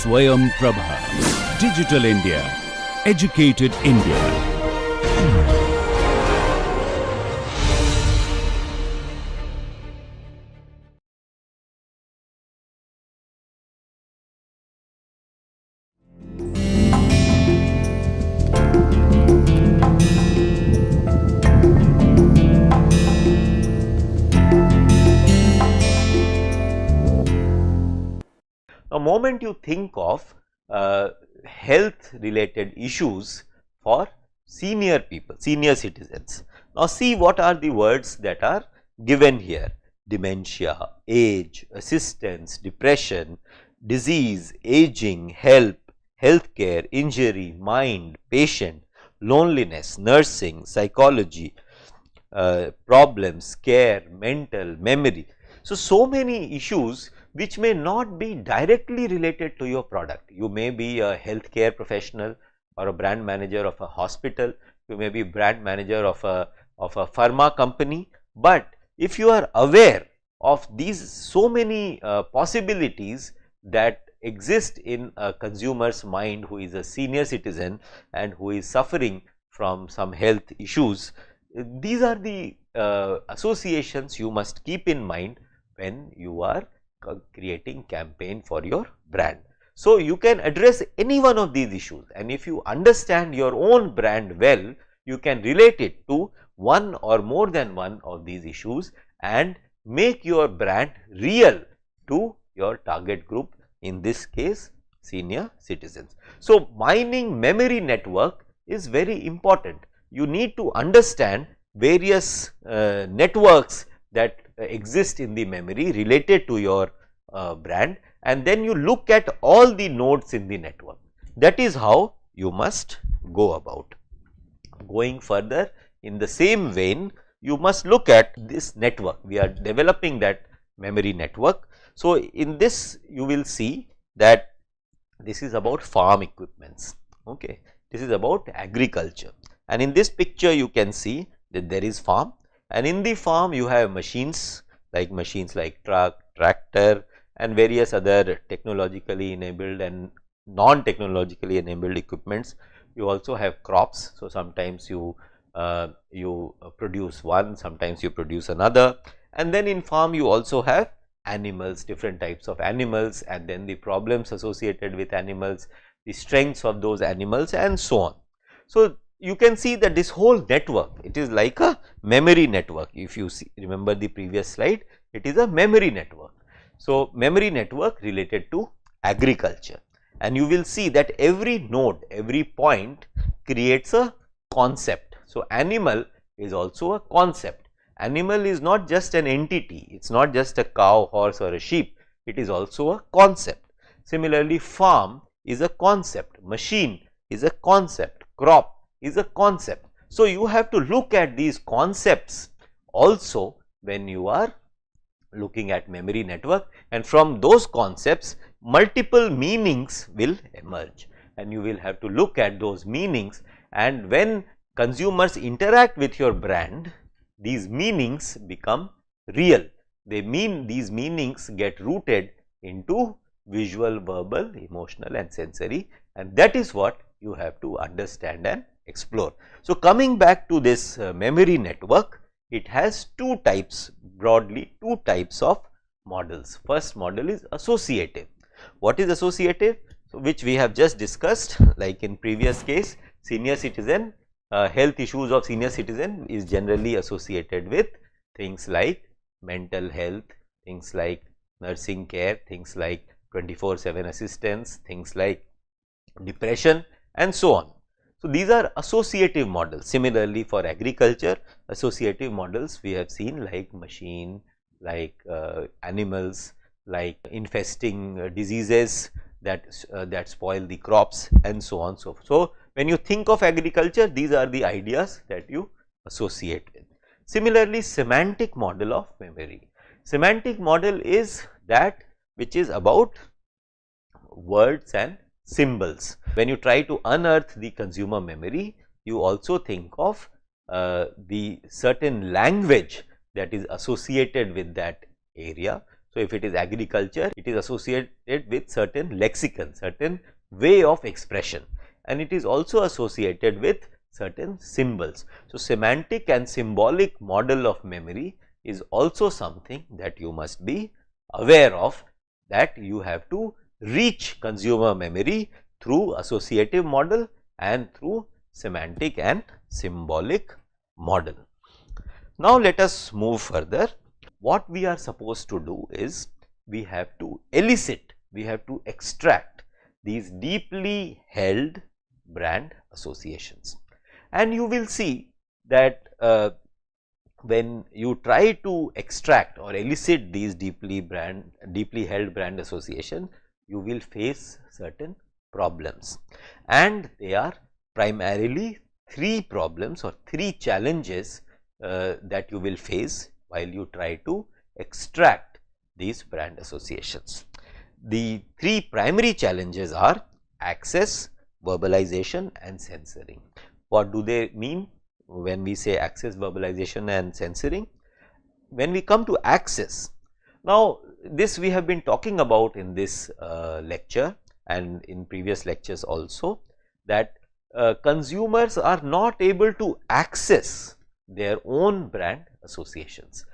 Swayam Prabha. Digital India. Educated India. The moment you think of health related issues for senior people, senior citizens. Now, see what are the words that are given here: dementia, age, assistance, depression, disease, aging, help, healthcare, injury, mind, patient, loneliness, nursing, psychology, problems, care, mental, memory. So many issues which may not be directly related to your product. You may be a healthcare professional or a brand manager of a hospital, you may be brand manager of a pharma company, but if you are aware of these so many possibilities that exist in a consumer's mind who is a senior citizen and who is suffering from some health issues, these are the associations you must keep in mind when you are creating campaign for your brand. So, you can address any one of these issues, and if you understand your own brand well, you can relate it to one or more than one of these issues and make your brand real to your target group, in this case senior citizens. So, mining memory network is very important. You need to understand various networks that exist in the memory related to your brand, and then you look at all the nodes in the network. That is how you must go about. Going further in the same vein, you must look at this network. We are developing that memory network. So, in this you will see that this is about farm equipments, okay. This is about agriculture, and in this picture you can see that there is farm, and in the farm you have machines like truck, tractor, and various other technologically enabled and non-technologically enabled equipments. You also have crops. So, sometimes you produce one, sometimes you produce another, and then in farm you also have animals, different types of animals, and then the problems associated with animals, the strengths of those animals, and so on. So, you can see that this whole network, it is like a memory network. If you remember the previous slide, it is a memory network. So, memory network related to agriculture, and you will see that every node, every point creates a concept. So, animal is also a concept. Animal is not just an entity, it is not just a cow, horse or a sheep, it is also a concept. Similarly, farm is a concept, machine is a concept, crop is a concept. So, you have to look at these concepts also when you are looking at memory network, and from those concepts multiple meanings will emerge, and you will have to look at those meanings, and when consumers interact with your brand, these meanings become real. These meanings get rooted into visual, verbal, emotional and sensory, and that is what you have to understand and explore. So, coming back to this memory network, it has two types, broadly two types of models. First model is associative. What is associative? So, which we have just discussed, like in previous case, senior citizen, health issues of senior citizen is generally associated with things like mental health, things like nursing care, things like 24/7 assistance, things like depression and so on. So, these are associative models. Similarly, for agriculture, associative models we have seen like machine, like animals, like infesting diseases that spoil the crops and so on. So, when you think of agriculture, these are the ideas that you associate with. Similarly, semantic model of memory. Semantic model is that which is about words and symbols. When you try to unearth the consumer memory, you also think of the certain language that is associated with that area. So, if it is agriculture, it is associated with certain lexicon, certain way of expression, and it is also associated with certain symbols. So, semantic and symbolic model of memory is also something that you must be aware of, that you have to reach consumer memory through associative model and through semantic and symbolic model. Now, let us move further. What we are supposed to do is, we have to elicit, we have to extract these deeply held brand associations, and you will see that when you try to extract or elicit these deeply held brand association, you will face certain problems, and they are primarily three problems or three challenges that you will face while you try to extract these brand associations. The three primary challenges are access, verbalization and censoring. What do they mean when we say access, verbalization and censoring? When we come to access, now this we have been talking about in this lecture and in previous lectures also, that consumers are not able to access their own brand associations.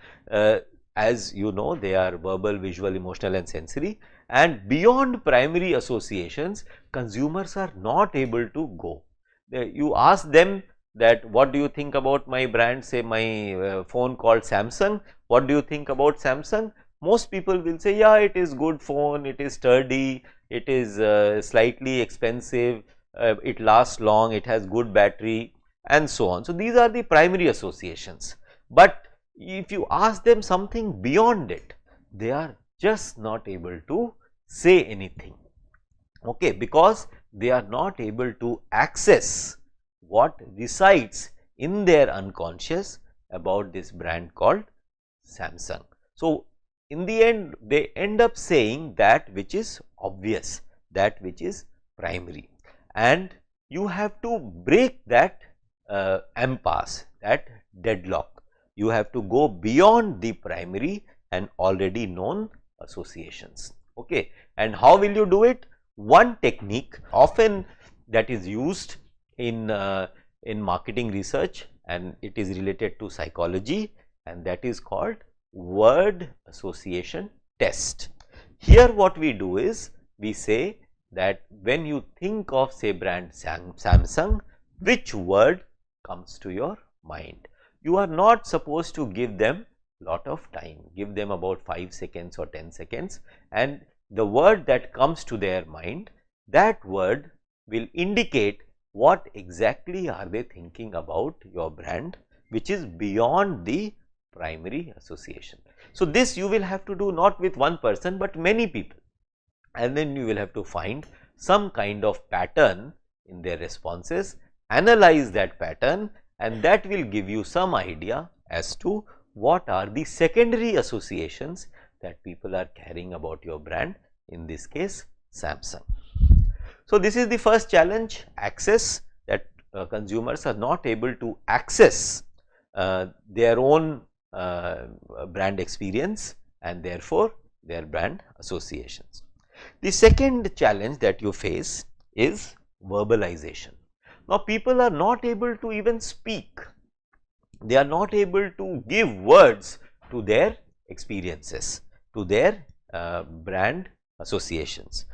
As you know, they are verbal, visual, emotional and sensory, and beyond primary associations, consumers are not able to go. You ask them that what do you think about my brand, say my phone called Samsung, what do you think about Samsung? Most people will say, yeah, it is good phone, it is sturdy, it is slightly expensive, it lasts long, it has good battery and so on. So, these are the primary associations, but if you ask them something beyond it, they are just not able to say anything, okay, because they are not able to access what resides in their unconscious about this brand called Samsung. So, in the end, they end up saying that which is obvious, that which is primary, and you have to break that impasse, that deadlock. You have to go beyond the primary and already known associations, okay. And how will you do it? One technique often that is used in marketing research, and it is related to psychology, and that is called word association test. Here what we do is, we say that when you think of, say, brand Samsung, which word comes to your mind? You are not supposed to give them lot of time, give them about 5 seconds or 10 seconds, and the word that comes to their mind, that word will indicate what exactly are they thinking about your brand, which is beyond the primary association. So, this you will have to do not with one person, but many people, and then you will have to find some kind of pattern in their responses, analyze that pattern, and that will give you some idea as to what are the secondary associations that people are carrying about your brand, in this case Samsung. So, this is the first challenge, access, that consumers are not able to access their own brand experience and therefore their brand associations. The second challenge that you face is verbalization. Now, people are not able to even speak, they are not able to give words to their experiences, to their brand associations.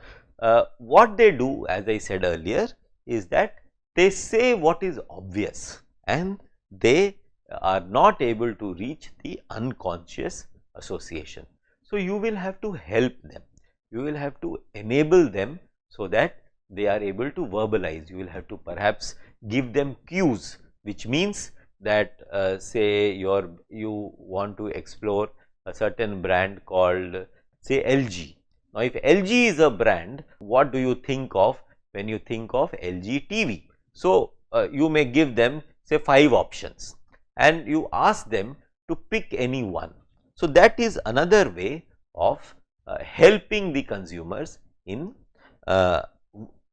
What they do, as I said earlier, is that they say what is obvious and they are not able to reach the unconscious association. So, you will have to help them, you will have to enable them so that they are able to verbalize. You will have to perhaps give them cues, which means that say you want to explore a certain brand called, say, LG. Now, if LG is a brand, what do you think of when you think of LG TV? So, you may give them, say, 5 options and you ask them to pick any one. So, that is another way of helping the consumers in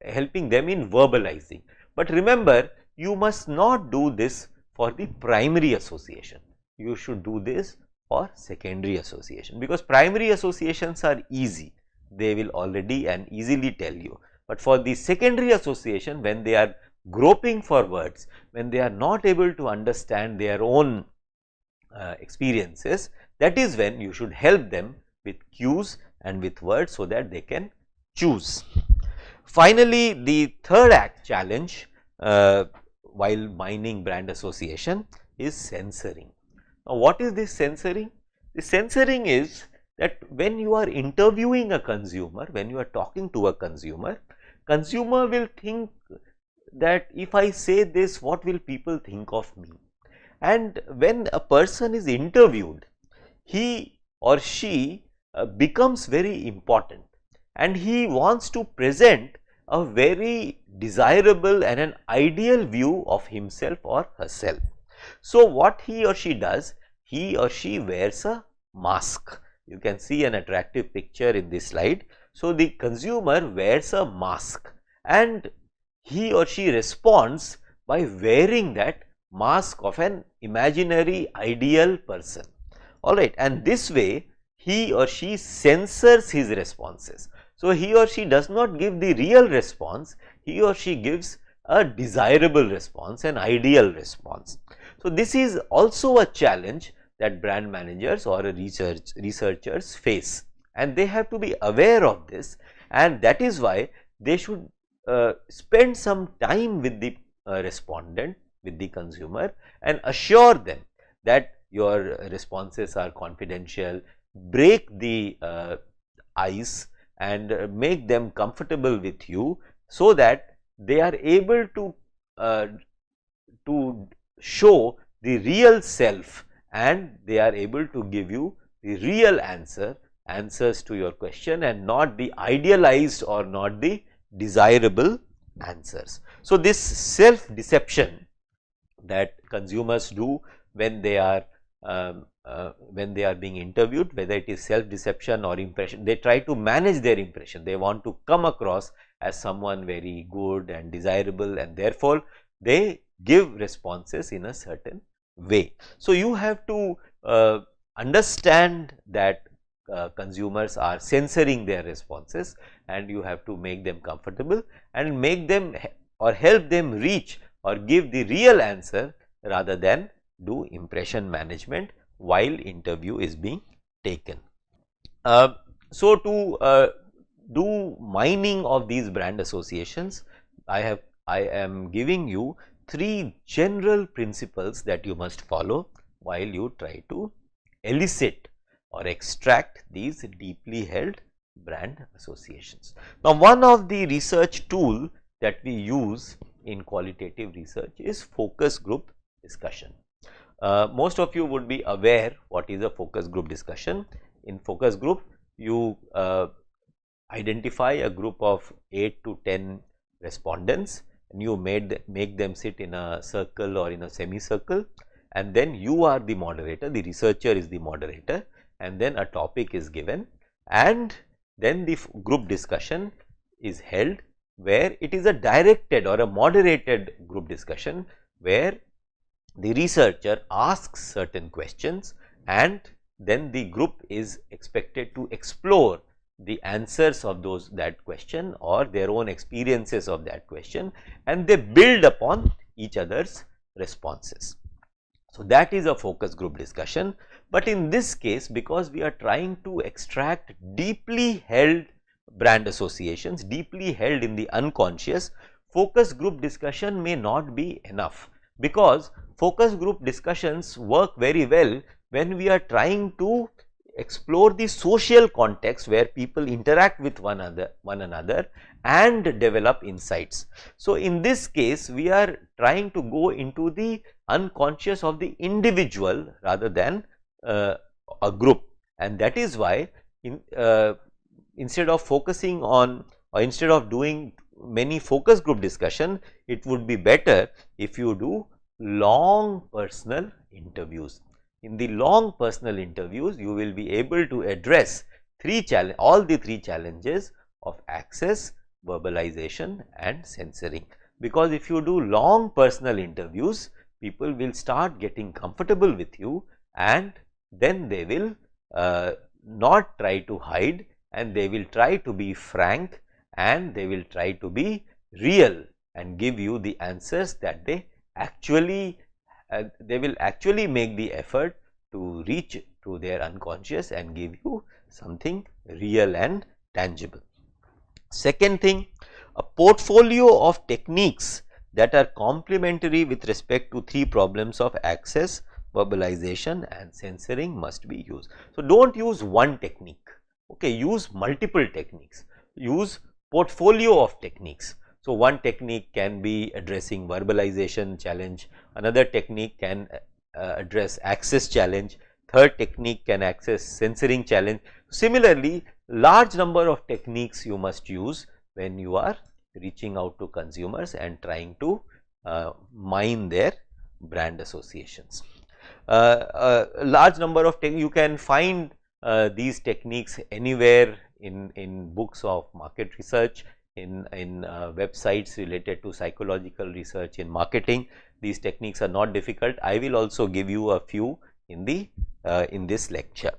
helping them in verbalizing. But remember, you must not do this for the primary association, you should do this or secondary association, because primary associations are easy, they will already and easily tell you. But for the secondary association, when they are groping for words, when they are not able to understand their own experiences, that is when you should help them with cues and with words so that they can choose. Finally, the third act challenge while mining brand association is censoring. Now, what is this censoring? The censoring is that when you are interviewing a consumer, when you are talking to a consumer, consumer will think that if I say this, what will people think of me? And when a person is interviewed, he or she becomes very important, and he wants to present a very desirable and an ideal view of himself or herself. So, what he or she does, he or she wears a mask. You can see an attractive picture in this slide. So, the consumer wears a mask and he or she responds by wearing that mask of an imaginary ideal person. Alright, and this way he or she censors his responses. So, he or she does not give the real response, he or she gives a desirable response, an ideal response. So, this is also a challenge that brand managers or researchers face, and they have to be aware of this, and that is why they should spend some time with the respondent, with the consumer, and assure them that your responses are confidential, break the ice and make them comfortable with you, so that they are able to show the real self, and they are able to give you the real answers to your question, and not the idealized or not the desirable answers. So, this self deception that consumers do when they are being interviewed, whether it is self deception or impression, they try to manage their impression. They want to come across as someone very good and desirable, and therefore they give responses in a certain way. So, you have to understand that consumers are censoring their responses, and you have to make them comfortable and make them or help them reach or give the real answer, rather than do impression management while interview is being taken. So, to do mining of these brand associations, I am giving you 3 general principles that you must follow while you try to elicit or extract these deeply held brand associations. Now, one of the research tool that we use in qualitative research is focus group discussion. Most of you would be aware what is a focus group discussion. In focus group, you identify a group of 8 to 10 respondents, and you make them sit in a circle or in a semicircle, and then you are the moderator, the researcher is the moderator, and then a topic is given, and then the group discussion is held, where it is a directed or a moderated group discussion, where the researcher asks certain questions, and then the group is expected to explore the answers of that question or their own experiences of that question, and they build upon each other's responses. So, that is a focus group discussion, but in this case, because we are trying to extract deeply held brand associations, deeply held in the unconscious, focus group discussion may not be enough, because focus group discussions work very well when we are trying to explore the social context where people interact with one another and develop insights. So, in this case, we are trying to go into the unconscious of the individual rather than a group, and that is why instead of focusing on, or instead of doing many focus group discussion, it would be better if you do long personal interviews. In the long personal interviews, you will be able to address all the three challenges of access, verbalization and censoring, because if you do long personal interviews, people will start getting comfortable with you, and then they will not try to hide, and they will try to be frank, and they will try to be real and give you the answers that they will actually make the effort to reach to their unconscious and give you something real and tangible. Second thing, a portfolio of techniques that are complementary with respect to three problems of access, verbalization and censoring must be used. So, do not use one technique, okay, use multiple techniques, use portfolio of techniques. So, one technique can be addressing verbalization challenge, another technique can address access challenge, third technique can access censoring challenge. Similarly, large number of techniques you must use when you are reaching out to consumers and trying to mine their brand associations. Large number of you can find these techniques anywhere in books of market research, in websites related to psychological research in marketing. These techniques are not difficult. I will also give you a few in the in this lecture.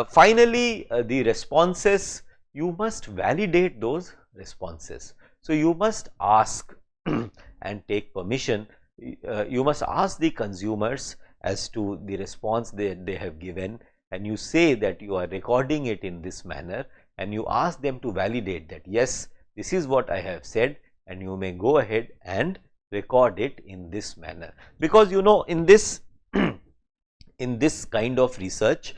Finally, the responses, you must validate those responses. So, you must ask and take permission, you must ask the consumers as to the response they have given, and you say that you are recording it in this manner, and you ask them to validate that yes, this is what I have said, and you may go ahead and record it in this manner. Because you know, in this in this kind of research,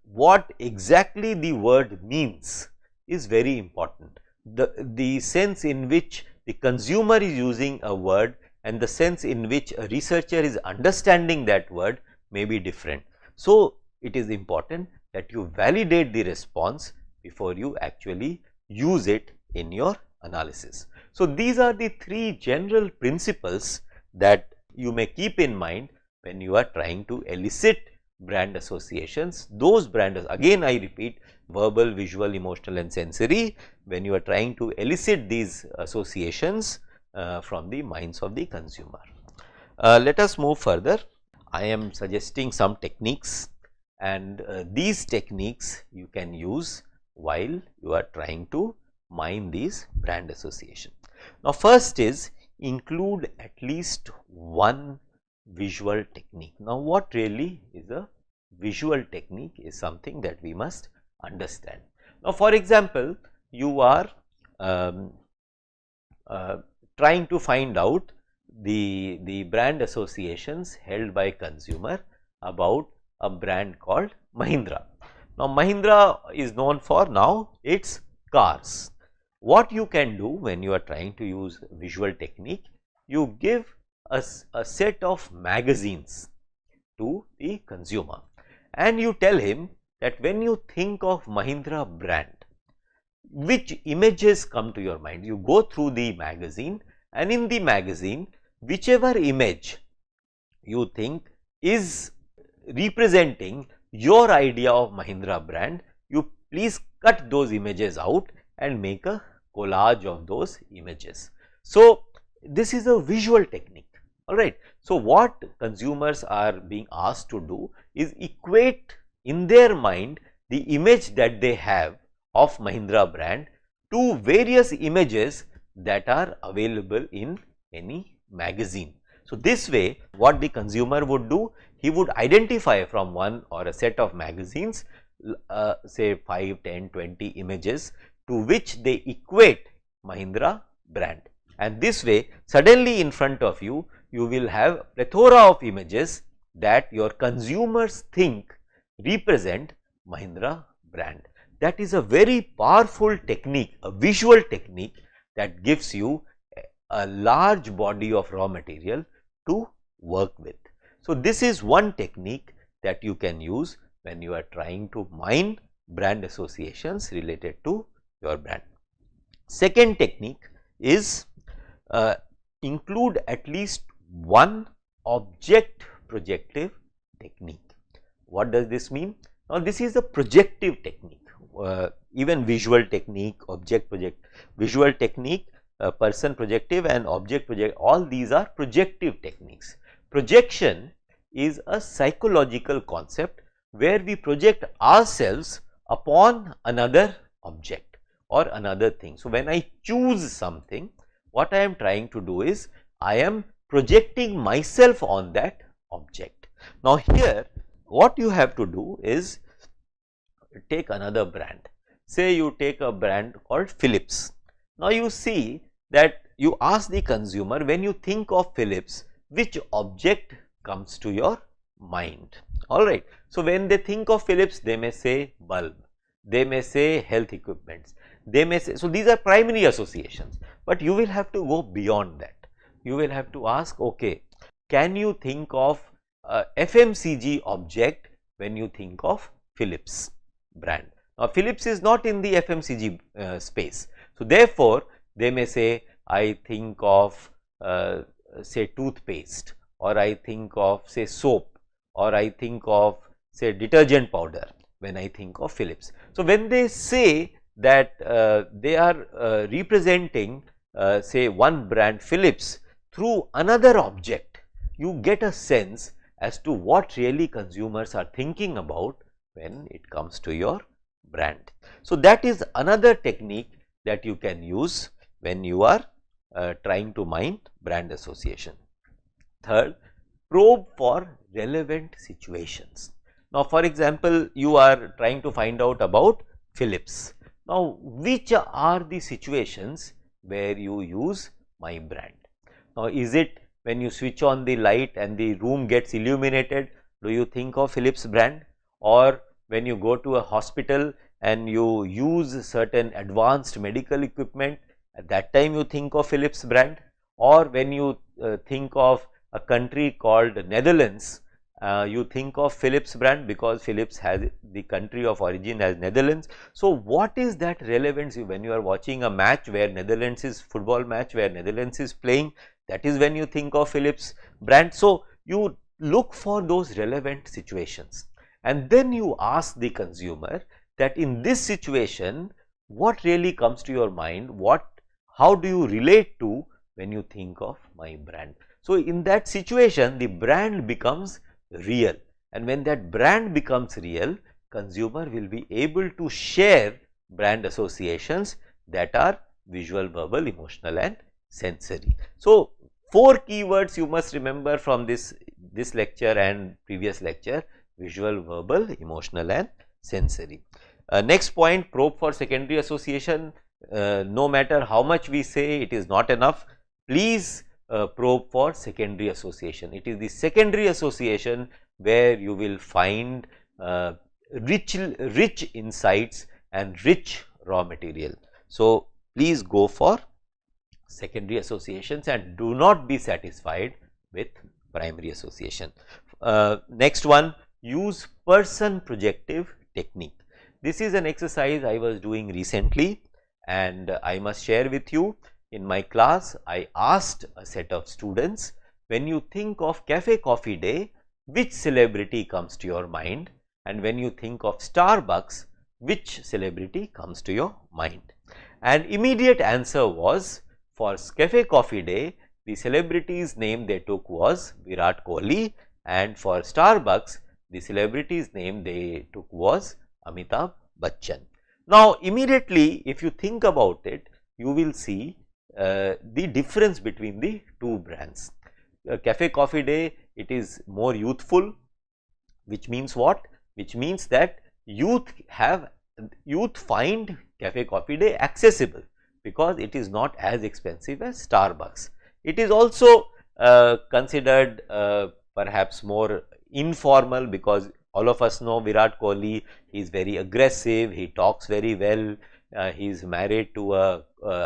what exactly the word means is very important. The sense in which the consumer is using a word and the sense in which a researcher is understanding that word may be different. So, it is important that you validate the response before you actually use it in your analysis. So, these are the three general principles that you may keep in mind when you are trying to elicit brand associations. Those brands, again I repeat, verbal, visual, emotional and sensory, when you are trying to elicit these associations from the minds of the consumer. Let us move further. I am suggesting some techniques, and these techniques you can use while you are trying to mine these brand associations. Now, first is include at least one visual technique. Now, what really is a visual technique is something that we must understand. Now, for example, you are trying to find out the brand associations held by consumer about a brand called Mahindra. Now, Mahindra is known for now its cars. What you can do when you are trying to use visual technique, you give a set of magazines to the consumer, and you tell him that when you think of Mahindra brand, which images come to your mind. You go through the magazine, and in the magazine, whichever image you think is representing your idea of Mahindra brand, you please cut those images out and make a collage of those images. So, this is a visual technique. Alright. So, what consumers are being asked to do is equate in their mind the image that they have of Mahindra brand to various images that are available in any magazine. So, this way what the consumer would do, he would identify from one or a set of magazines say 5, 10, 20 images to which they equate Mahindra brand, and this way suddenly in front of you, you will have a plethora of images that your consumers think represent Mahindra brand. That is a very powerful technique, a visual technique that gives you a large body of raw material to work with. So, this is one technique that you can use when you are trying to mine brand associations related to your brand. Second technique is include at least one object projective technique. What does this mean? Now, this is a projective technique. Even visual technique, visual technique, person projective and object project, all these are projective techniques. Projection is a psychological concept where we project ourselves upon another object or another thing. So, when I choose something, what I am trying to do is I am projecting myself on that object. Now, here what you have to do is take another brand. Say you take a brand called Philips. Now, you see that you ask the consumer, when you think of Philips, which object comes to your mind, alright. So, when they think of Philips, they may say bulb, they may say health equipments, they may say, so these are primary associations, but you will have to go beyond that. You will have to ask, okay, can you think of a FMCG object when you think of Philips brand? Now, Philips is not in the FMCG space. So, therefore, they may say, I think of say toothpaste, or I think of say soap, or I think of say detergent powder when I think of Philips. So, when they say that they are representing say one brand Philips through another object, you get a sense as to what really consumers are thinking about when it comes to your brand. So, that is another technique that you can use when you are trying to mine brand association. Third, probe for relevant situations. Now, for example, you are trying to find out about Philips. Now, which are the situations where you use my brand? Now, is it when you switch on the light and the room gets illuminated, do you think of Philips brand? Or when you go to a hospital and you use certain advanced medical equipment, at that time you think of Philips brand? Or when you think of a country called Netherlands, you think of Philips brand because Philips has the country of origin as Netherlands. So, what is that relevance when you are watching a match where Netherlands is football match where Netherlands is playing, that is when you think of Philips brand. So, you look for those relevant situations and then you ask the consumer that in this situation what really comes to your mind, how do you relate to when you think of my brand. So, in that situation the brand becomes real, and when that brand becomes real, consumer will be able to share brand associations that are visual, verbal, emotional and sensory. So, 4 keywords you must remember from this lecture and previous lecture: visual, verbal, emotional and sensory. Next point, probe for secondary association. No matter how much we say, it is not enough. Please probe for secondary association. It is the secondary association where you will find rich insights and rich raw material. So, please go for secondary associations and do not be satisfied with primary association. Next one, use person projective technique. This is an exercise I was doing recently and I must share with you. In my class, I asked a set of students, when you think of Cafe Coffee Day, which celebrity comes to your mind, and when you think of Starbucks, which celebrity comes to your mind? And immediate answer was, for Cafe Coffee Day, the celebrity's name they took was Virat Kohli, and for Starbucks, the celebrity's name they took was Amitabh Bachchan. Now, immediately if you think about it, you will see the difference between the two brands. Cafe Coffee Day, it is more youthful, which means what? Which means that youth find Cafe Coffee Day accessible because it is not as expensive as Starbucks. It is also considered perhaps more informal because all of us know Virat Kohli is very aggressive, he talks very well, he is married to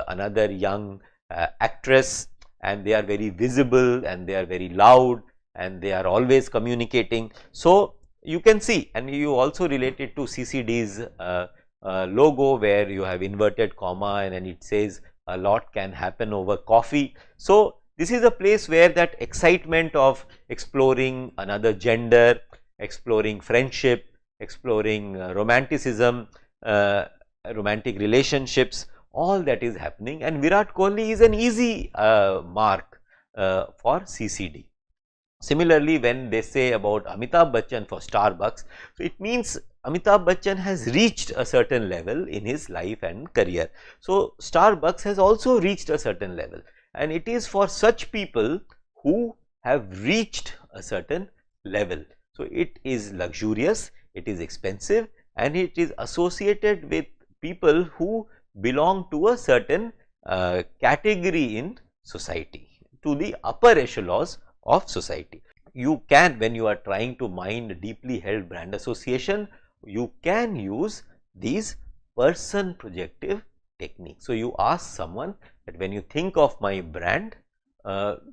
another young actress, and they are very visible and they are very loud and they are always communicating. So, you can see, and you also relate it to CCD's logo where you have inverted comma and then it says a lot can happen over coffee. So, this is a place where that excitement of exploring another gender, exploring friendship, exploring romanticism, romantic relationships, all that is happening, and Virat Kohli is an easy mark for CCD. Similarly, when they say about Amitabh Bachchan for Starbucks, so it means Amitabh Bachchan has reached a certain level in his life and career. So, Starbucks has also reached a certain level, and it is for such people who have reached a certain level. So, it is luxurious, it is expensive, and it is associated with people who belong to a certain category in society, to the upper echelons of society. You can, when you are trying to mine deeply held brand association, you can use these person projective techniques. So, you ask someone that when you think of my brand,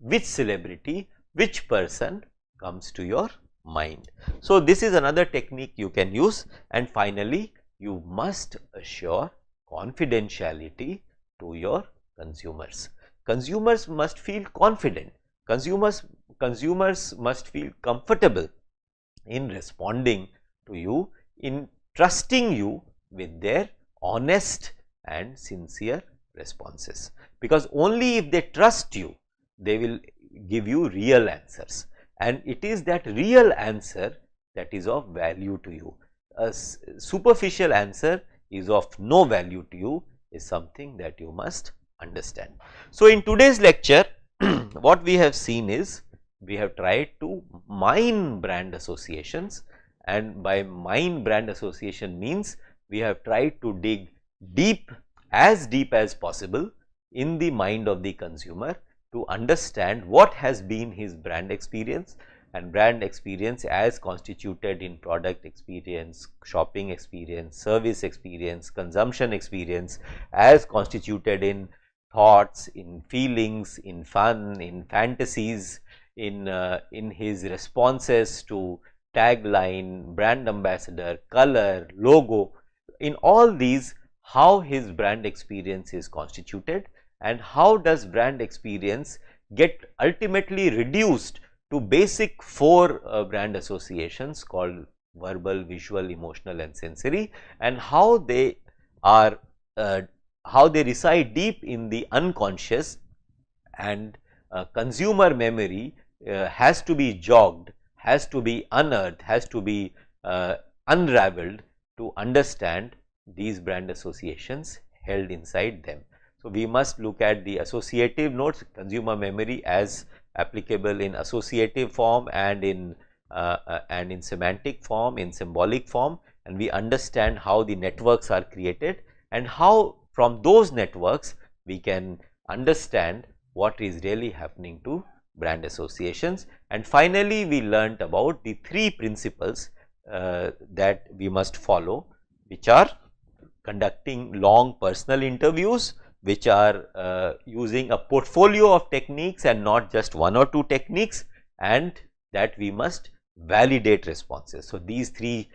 which celebrity, which person comes to your mind. So, this is another technique you can use, and finally, you must assure confidentiality to your consumers. Consumers must feel confident. Consumers must feel comfortable in responding to you, in trusting you with their honest and sincere responses, because only if they trust you, they will give you real answers, and it is that real answer that is of value to you. A superficial answer is of no value to you, is something that you must understand. So, in today's lecture, what we have seen is, we have tried to mine brand associations, and by mine brand association means we have tried to dig deep as possible in the mind of the consumer to understand what has been his brand experience, and brand experience as constituted in product experience, shopping experience, service experience, consumption experience, as constituted in thoughts, in feelings, in fun, in fantasies, in his responses to tagline, brand ambassador, color, logo. In all these, how his brand experience is constituted, and how does brand experience get ultimately reduced to basic four brand associations called verbal, visual, emotional and sensory, and how they are how they reside deep in the unconscious, and consumer memory has to be jogged, has to be unearthed, has to be unraveled to understand these brand associations held inside them. So, we must look at the associative notes, consumer memory as applicable in associative form and in semantic form, in symbolic form, and we understand how the networks are created, and how from those networks we can understand what is really happening to brand associations. And finally, we learnt about the three principles that we must follow, which are conducting long personal interviews, which are using a portfolio of techniques and not just one or two techniques, and that we must validate responses. So, these three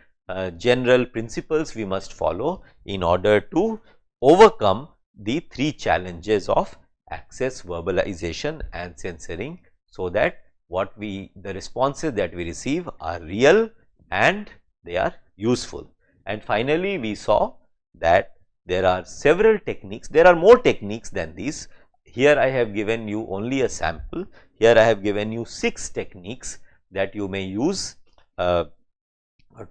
general principles we must follow in order to overcome the three challenges of access, verbalization and censoring, so that the responses that we receive are real and they are useful. And finally, we saw that there are several techniques, there are more techniques than these. Here I have given you only a sample. Here I have given you 6 techniques that you may use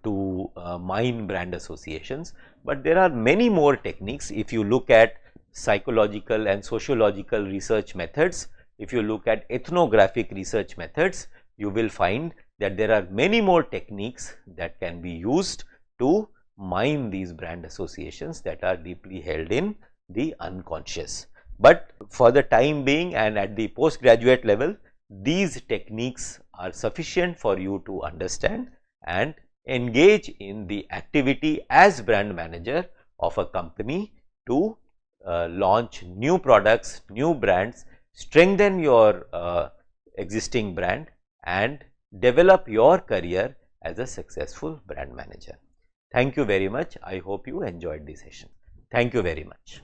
to mine brand associations, but there are many more techniques. If you look at psychological and sociological research methods, if you look at ethnographic research methods, you will find that there are many more techniques that can be used to mine these brand associations that are deeply held in the unconscious. But for the time being and at the postgraduate level, these techniques are sufficient for you to understand and engage in the activity as brand manager of a company to launch new products, new brands, strengthen your existing brand and develop your career as a successful brand manager. Thank you very much. I hope you enjoyed this session. Thank you very much.